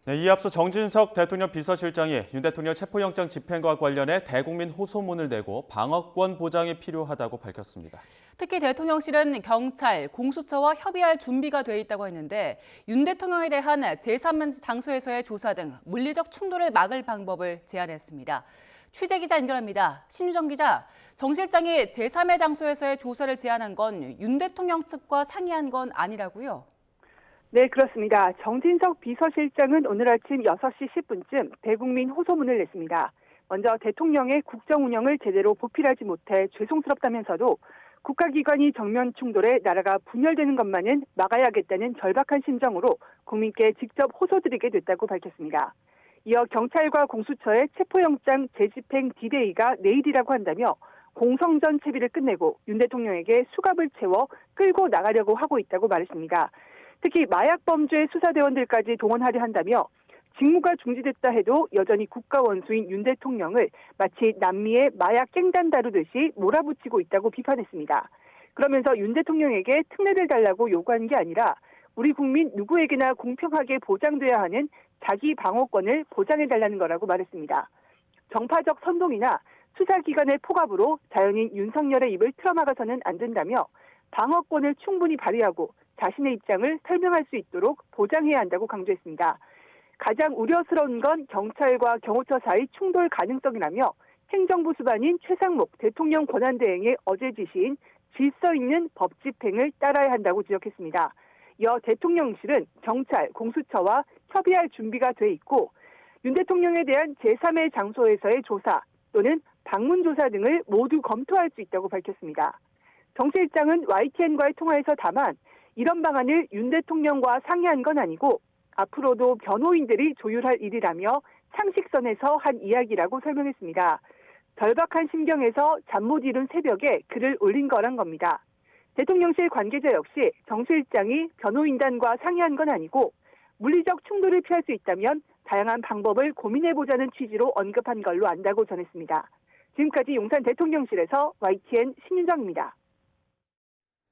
네, 이에 앞서 정진석 대통령 비서실장이 윤 대통령 체포영장 집행과 관련해 대국민 호소문을 내고 방어권 보장이 필요하다고 밝혔습니다. 특히 대통령실은 경찰, 공수처와 협의할 준비가 돼 있다고 했는데 윤 대통령에 대한 제3장소에서의 조사 등 물리적 충돌을 막을 방법을 제안했습니다. 취재 기자 연결합니다. 신유정 기자, 정 실장이 제3의 장소에서의 조사를 제안한 건 윤 대통령 측과 상의한 건 아니라고요? 네, 그렇습니다. 정진석 비서실장은 오늘 아침 6시 10분쯤 대국민 호소문을 냈습니다. 먼저 대통령의 국정 운영을 제대로 보필하지 못해 죄송스럽다면서도 국가기관이 정면 충돌해 나라가 분열되는 것만은 막아야겠다는 절박한 심정으로 국민께 직접 호소드리게 됐다고 밝혔습니다. 이어 경찰과 공수처의 체포영장 재집행 D-Day가 내일이라고 한다며 공성전 채비를 끝내고 윤 대통령에게 수갑을 채워 끌고 나가려고 하고 있다고 말했습니다. 특히 마약범죄 수사대원들까지 동원하려 한다며 직무가 중지됐다 해도 여전히 국가원수인 윤 대통령을 마치 남미의 마약 갱단 다루듯이 몰아붙이고 있다고 비판했습니다. 그러면서 윤 대통령에게 특례를 달라고 요구한 게 아니라 우리 국민 누구에게나 공평하게 보장돼야 하는 자기 방어권을 보장해달라는 거라고 말했습니다. 정파적 선동이나 수사기관의 포갑으로 자연인 윤석열의 입을 틀어막아서는 안 된다며 방어권을 충분히 발휘하고 자신의 입장을 설명할 수 있도록 보장해야 한다고 강조했습니다. 가장 우려스러운 건 경찰과 경호처 사이 충돌 가능성이라며 행정부 수반인 최상목 대통령 권한대행의 어제 지시인 질서 있는 법 집행을 따라야 한다고 지적했습니다. 이어 대통령실은 경찰, 공수처와 협의할 준비가 돼 있고 윤 대통령에 대한 제3의 장소에서의 조사 또는 방문 조사 등을 모두 검토할 수 있다고 밝혔습니다. 정 실장은 YTN과의 통화에서 다만 이런 방안을 윤 대통령과 상의한 건 아니고 앞으로도 변호인들이 조율할 일이라며 상식선에서 한 이야기라고 설명했습니다. 절박한 심경에서 잠 못 이룬 새벽에 글을 올린 거란 겁니다. 대통령실 관계자 역시 정 실장이 변호인단과 상의한 건 아니고 물리적 충돌을 피할 수 있다면 다양한 방법을 고민해보자는 취지로 언급한 걸로 안다고 전했습니다. 지금까지 용산 대통령실에서 YTN 신윤정입니다.